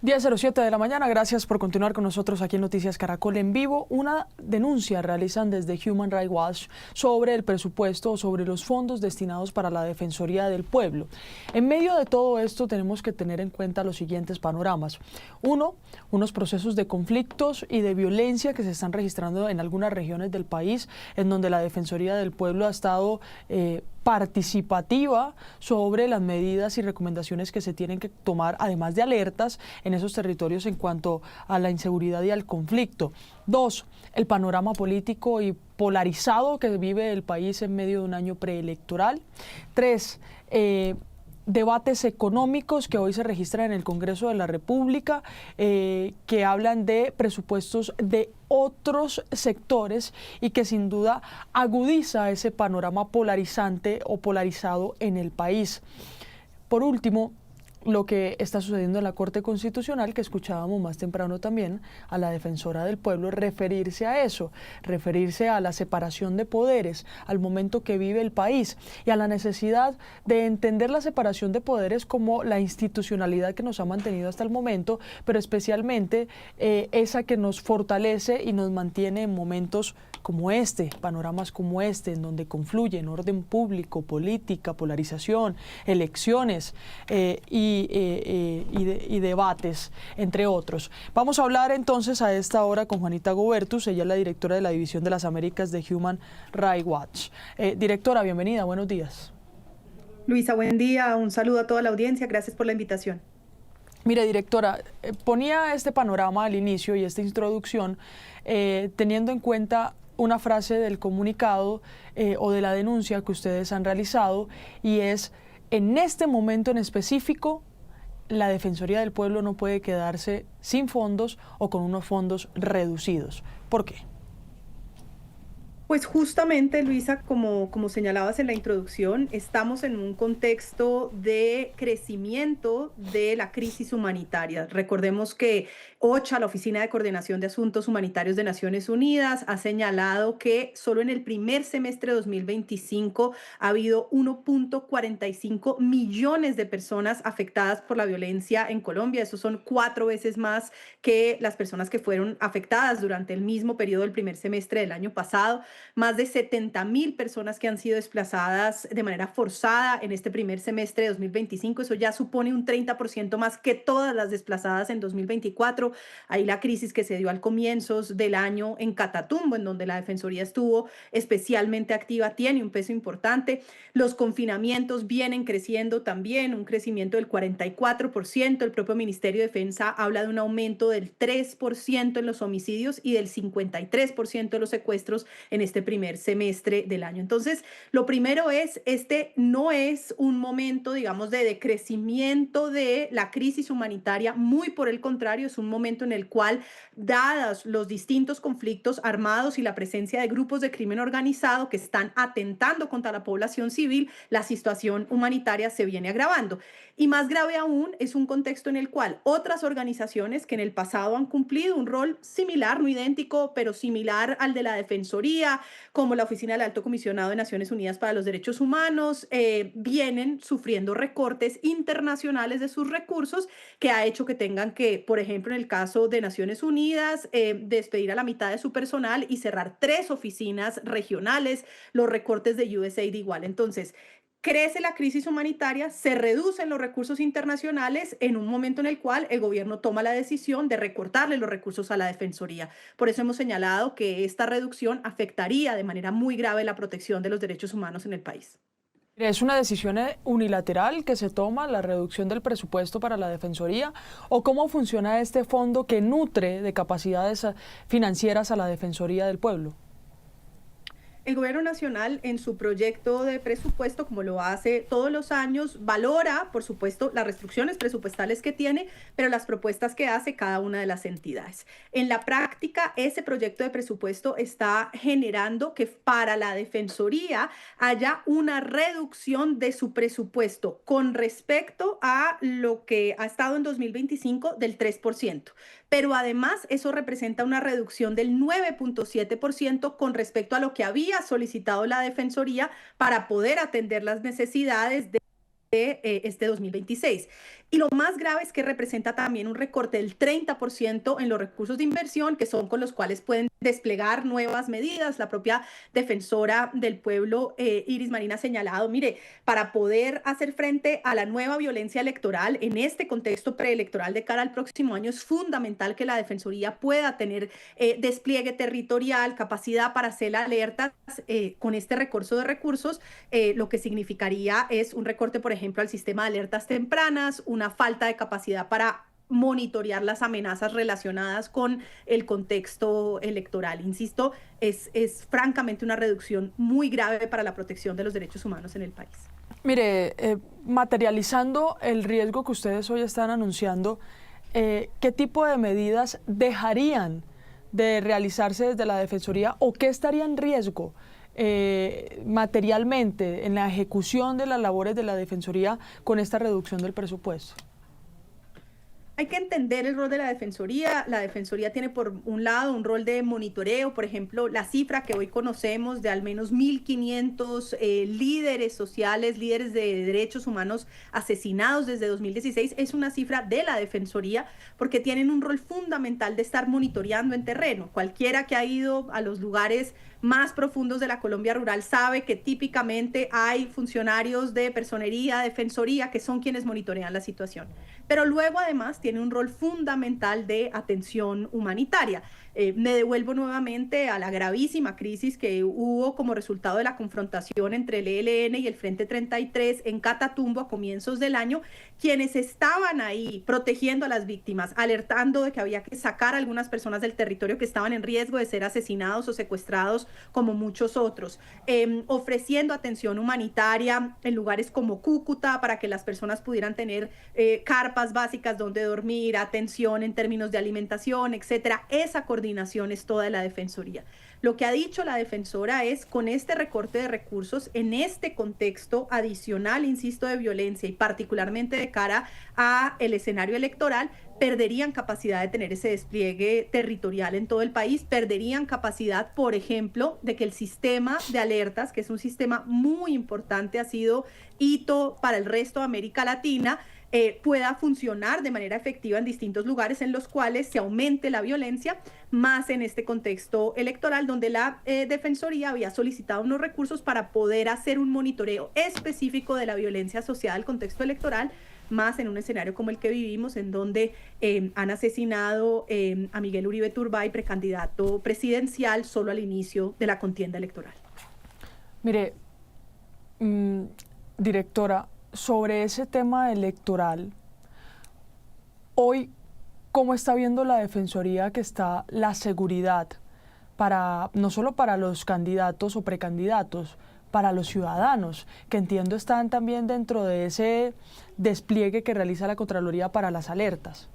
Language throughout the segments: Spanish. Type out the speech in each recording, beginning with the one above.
10:07 de la mañana, gracias por continuar con nosotros aquí en Noticias Caracol en vivo. Una denuncia realizan desde Human Rights Watch sobre el presupuesto o sobre los fondos destinados para la Defensoría del Pueblo. En medio de todo esto tenemos que tener en cuenta los siguientes panoramas. Uno, unos procesos de conflictos y de violencia que se están registrando en algunas regiones del país, en donde la Defensoría del Pueblo ha estado participativa sobre las medidas y recomendaciones que se tienen que tomar, además de alertas en esos territorios en cuanto a la inseguridad y al conflicto. Dos, el panorama político y polarizado que vive el país en medio de un año preelectoral. Tres, debates económicos que hoy se registran en el Congreso de la República, que hablan de presupuestos de otros sectores y que sin duda agudiza ese panorama polarizante o polarizado en el país. Por último, lo que está sucediendo en la Corte Constitucional, que escuchábamos más temprano también a la defensora del pueblo referirse a eso, referirse a la separación de poderes, al momento que vive el país y a la necesidad de entender la separación de poderes como la institucionalidad que nos ha mantenido hasta el momento, pero especialmente esa que nos fortalece y nos mantiene en momentos como este, panoramas como este, en donde confluyen orden público, política, polarización, elecciones y debates, entre otros. Vamos a hablar entonces a esta hora con Juanita Gobertus, ella es la directora de la División de las Américas de Human Rights Watch. Directora, bienvenida, buenos días. Luisa, buen día, un saludo a toda la audiencia, gracias por la invitación. Mire, directora, ponía este panorama al inicio y esta introducción teniendo en cuenta una frase del comunicado o de la denuncia que ustedes han realizado, y es: en este momento en específico, la Defensoría del Pueblo no puede quedarse sin fondos o con unos fondos reducidos. ¿Por qué? Pues justamente, Luisa, como señalabas en la introducción, estamos en un contexto de crecimiento de la crisis humanitaria. Recordemos que OCHA, la Oficina de Coordinación de Asuntos Humanitarios de Naciones Unidas, ha señalado que solo en el primer semestre de 2025 ha habido 1.45 millones de personas afectadas por la violencia en Colombia. Eso son 4 veces más que las personas que fueron afectadas durante el mismo periodo del primer semestre del año pasado. Más de 70.000 personas que han sido desplazadas de manera forzada en este primer semestre de 2025. Eso ya supone un 30% más que todas las desplazadas en 2024. Ahí la crisis que se dio al comienzo del año en Catatumbo, en donde la Defensoría estuvo especialmente activa, tiene un peso importante. Los confinamientos vienen creciendo también, un crecimiento del 44%. El propio Ministerio de Defensa habla de un aumento del 3% en los homicidios y del 53% de los secuestros en este primer semestre del año. Entonces, lo primero es, este no es un momento, digamos, de decrecimiento de la crisis humanitaria, muy por el contrario, es un momento en el cual, dados los distintos conflictos armados y la presencia de grupos de crimen organizado que están atentando contra la población civil, la situación humanitaria se viene agravando. Y más grave aún, es un contexto en el cual otras organizaciones que en el pasado han cumplido un rol similar, no idéntico, pero similar al de la Defensoría, como la Oficina del Alto Comisionado de Naciones Unidas para los Derechos Humanos, vienen sufriendo recortes internacionales de sus recursos, que ha hecho que tengan que, por ejemplo, en el caso de Naciones Unidas, despedir a la mitad de su personal y cerrar 3 oficinas regionales, los recortes de USAID igual. Entonces, crece la crisis humanitaria, se reducen los recursos internacionales en un momento en el cual el gobierno toma la decisión de recortarle los recursos a la Defensoría. Por eso hemos señalado que esta reducción afectaría de manera muy grave la protección de los derechos humanos en el país. ¿Es una decisión unilateral que se toma, la reducción del presupuesto para la Defensoría? ¿O cómo funciona este fondo que nutre de capacidades financieras a la Defensoría del Pueblo? El gobierno nacional, en su proyecto de presupuesto, como lo hace todos los años, valora, por supuesto, las restricciones presupuestales que tiene, pero las propuestas que hace cada una de las entidades. En la práctica, ese proyecto de presupuesto está generando que para la Defensoría haya una reducción de su presupuesto con respecto a lo que ha estado en 2025 del 3%. Pero además eso representa una reducción del 9.7% con respecto a lo que había solicitado la Defensoría para poder atender las necesidades de este 2026. Y lo más grave es que representa también un recorte del 30% en los recursos de inversión, que son con los cuales pueden desplegar nuevas medidas. La propia defensora del pueblo, Iris Marín, ha señalado, mire, para poder hacer frente a la nueva violencia electoral en este contexto preelectoral de cara al próximo año, es fundamental que la Defensoría pueda tener despliegue territorial, capacidad para hacer alertas con este recurso de recursos, lo que significaría es un recorte, por ejemplo, al sistema de alertas tempranas, una falta de capacidad para monitorear las amenazas relacionadas con el contexto electoral. Insisto, es francamente una reducción muy grave para la protección de los derechos humanos en el país. Mire, materializando el riesgo que ustedes hoy están anunciando, ¿qué tipo de medidas dejarían de realizarse desde la Defensoría o qué estaría en riesgo materialmente en la ejecución de las labores de la Defensoría con esta reducción del presupuesto? Hay que entender el rol de la Defensoría. La Defensoría tiene por un lado un rol de monitoreo, por ejemplo, la cifra que hoy conocemos de al menos 1.500 líderes sociales, líderes de derechos humanos asesinados desde 2016, es una cifra de la Defensoría porque tienen un rol fundamental de estar monitoreando en terreno. Cualquiera que ha ido a los lugares más profundos de la Colombia rural sabe que típicamente hay funcionarios de personería, defensoría, que son quienes monitorean la situación. Pero luego además tiene un rol fundamental de atención humanitaria. Me devuelvo nuevamente a la gravísima crisis que hubo como resultado de la confrontación entre el ELN y el Frente 33 en Catatumbo a comienzos del año, quienes estaban ahí protegiendo a las víctimas, alertando de que había que sacar a algunas personas del territorio que estaban en riesgo de ser asesinados o secuestrados como muchos otros, ofreciendo atención humanitaria en lugares como Cúcuta para que las personas pudieran tener carpas básicas donde dormir, atención en términos de alimentación, etcétera. Esa coordinación es toda de la Defensoría. Lo que ha dicho la defensora es, con este recorte de recursos, en este contexto adicional, insisto, de violencia y particularmente de cara a el escenario electoral, perderían capacidad de tener ese despliegue territorial en todo el país, perderían capacidad, por ejemplo, de que el sistema de alertas, que es un sistema muy importante, ha sido hito para el resto de América Latina, pueda funcionar de manera efectiva en distintos lugares en los cuales se aumente la violencia, más en este contexto electoral donde la Defensoría había solicitado unos recursos para poder hacer un monitoreo específico de la violencia asociada al contexto electoral, más en un escenario como el que vivimos, en donde han asesinado a Miguel Uribe Turbay, precandidato presidencial, solo al inicio de la contienda electoral. Mire, directora, sobre ese tema electoral, hoy, ¿cómo está viendo la Defensoría que está la seguridad para, no solo para los candidatos o precandidatos, para los ciudadanos, que entiendo están también dentro de ese despliegue que realiza la Contraloría para las alertas?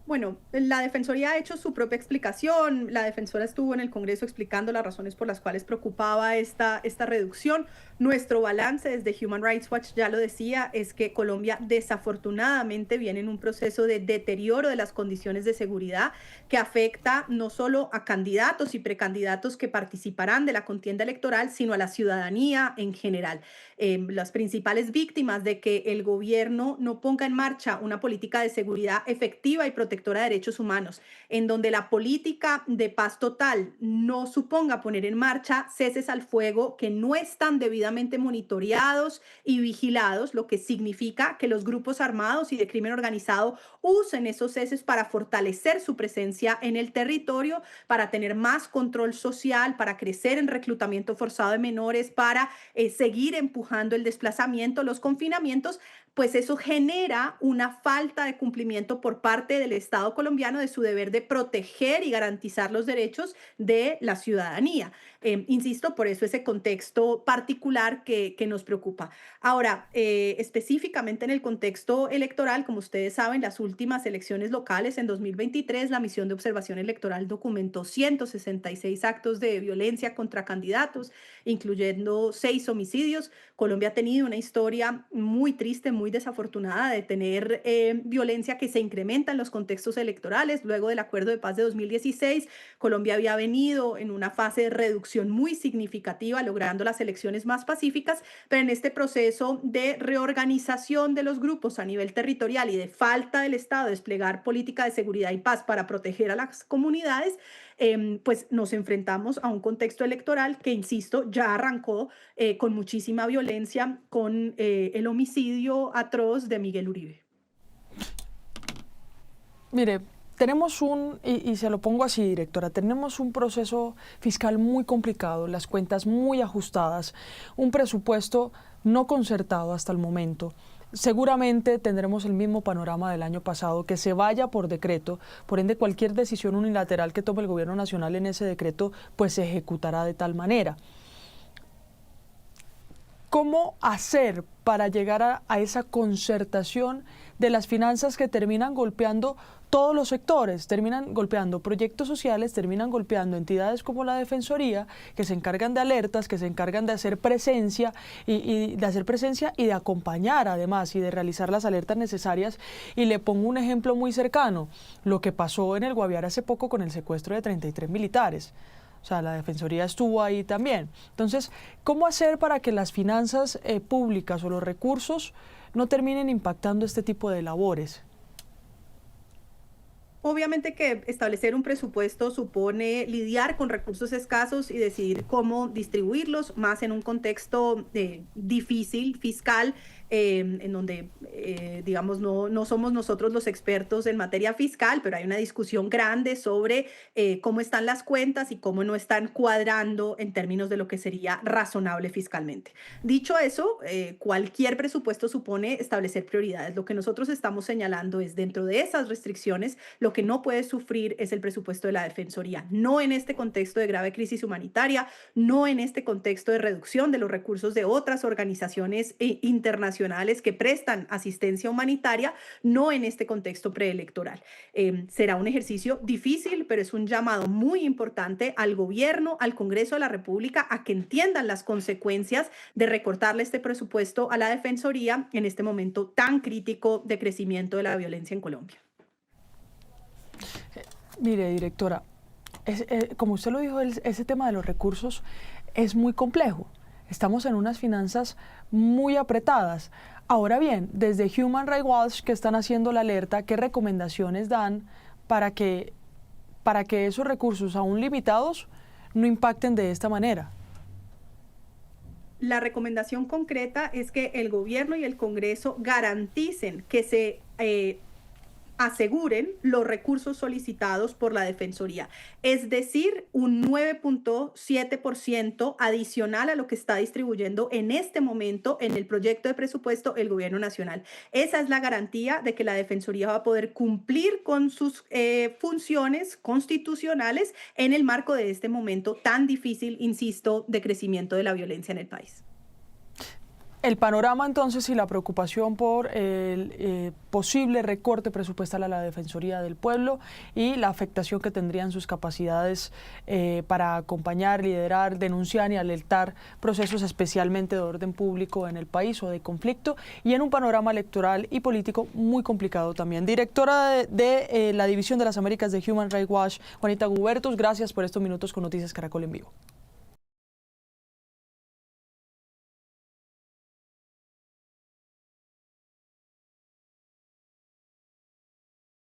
Bueno, la Defensoría ha hecho su propia explicación. La defensora estuvo en el Congreso explicando las razones por las cuales preocupaba esta reducción. Nuestro balance desde Human Rights Watch, ya lo decía, es que Colombia desafortunadamente viene en un proceso de deterioro de las condiciones de seguridad que afecta no solo a candidatos y precandidatos que participarán de la contienda electoral, sino a la ciudadanía en general. Las principales víctimas de que el gobierno no ponga en marcha una política de seguridad efectiva y protectora de derechos humanos, en donde la política de paz total no suponga poner en marcha ceses al fuego que no están debidamente monitoreados y vigilados, lo que significa que los grupos armados y de crimen organizado usen esos ceses para fortalecer su presencia en el territorio, para tener más control social, para crecer en reclutamiento forzado de menores, para seguir empujando el desplazamiento, los confinamientos, pues eso genera una falta de cumplimiento por parte del Estado colombiano de su deber de proteger y garantizar los derechos de la ciudadanía. Insisto, por eso ese contexto particular que nos preocupa. Ahora, específicamente en el contexto electoral, como ustedes saben, las últimas elecciones locales en 2023, la misión de observación electoral documentó 166 actos de violencia contra candidatos, incluyendo 6 homicidios. Colombia ha tenido una historia muy triste, muy desafortunada de tener violencia que se incrementa en los contextos contextos electorales. Luego del Acuerdo de Paz de 2016, Colombia había venido en una fase de reducción muy significativa, logrando las elecciones más pacíficas, pero en este proceso de reorganización de los grupos a nivel territorial y de falta del Estado de desplegar política de seguridad y paz para proteger a las comunidades, pues nos enfrentamos a un contexto electoral que, insisto, ya arrancó con muchísima violencia, con el homicidio atroz de Miguel Uribe. Mire, tenemos y se lo pongo así, directora, tenemos un proceso fiscal muy complicado, las cuentas muy ajustadas, un presupuesto no concertado hasta el momento. Seguramente tendremos el mismo panorama del año pasado, que se vaya por decreto, por ende cualquier decisión unilateral que tome el gobierno nacional en ese decreto, pues se ejecutará de tal manera. ¿Cómo hacer para llegar a esa concertación de las finanzas que terminan golpeando todos los sectores? Terminan golpeando proyectos sociales, terminan golpeando entidades como la Defensoría, que se encargan de alertas, que se encargan de hacer presencia y de acompañar además y de realizar las alertas necesarias. Y le pongo un ejemplo muy cercano, lo que pasó en el Guaviare hace poco con el secuestro de 33 militares. O sea, la Defensoría estuvo ahí también. Entonces, ¿cómo hacer para que las finanzas públicas o los recursos no terminen impactando este tipo de labores? Obviamente que establecer un presupuesto supone lidiar con recursos escasos y decidir cómo distribuirlos, más en un contexto difícil, fiscal, en donde, digamos, no somos nosotros los expertos en materia fiscal, pero hay una discusión grande sobre cómo están las cuentas y cómo no están cuadrando en términos de lo que sería razonable fiscalmente. Dicho eso, cualquier presupuesto supone establecer prioridades. Lo que nosotros estamos señalando es, dentro de esas restricciones, lo que no puede sufrir es el presupuesto de la Defensoría, no en este contexto de grave crisis humanitaria, no en este contexto de reducción de los recursos de otras organizaciones internacionales que prestan asistencia humanitaria, no en este contexto preelectoral. Será un ejercicio difícil, pero es un llamado muy importante al gobierno, al Congreso de la República, a que entiendan las consecuencias de recortarle este presupuesto a la Defensoría en este momento tan crítico de crecimiento de la violencia en Colombia. Mire, directora, como usted lo dijo, ese tema de los recursos es muy complejo. Estamos en unas finanzas muy apretadas. Ahora bien, desde Human Rights Watch, que están haciendo la alerta, ¿qué recomendaciones dan para que esos recursos, aún limitados, no impacten de esta manera? La recomendación concreta es que el gobierno y el Congreso garanticen que se aseguren los recursos solicitados por la Defensoría, es decir, un 9.7% adicional a lo que está distribuyendo en este momento en el proyecto de presupuesto el gobierno nacional. Esa es la garantía de que la Defensoría va a poder cumplir con sus funciones constitucionales en el marco de este momento tan difícil, insisto, de crecimiento de la violencia en el país. El panorama entonces y la preocupación por el posible recorte presupuestal a la Defensoría del Pueblo y la afectación que tendrían sus capacidades para acompañar, liderar, denunciar y alertar procesos especialmente de orden público en el país o de conflicto, y en un panorama electoral y político muy complicado también. Directora de la División de las Américas de Human Rights Watch, Juanita Gubertus, gracias por estos minutos con Noticias Caracol en Vivo.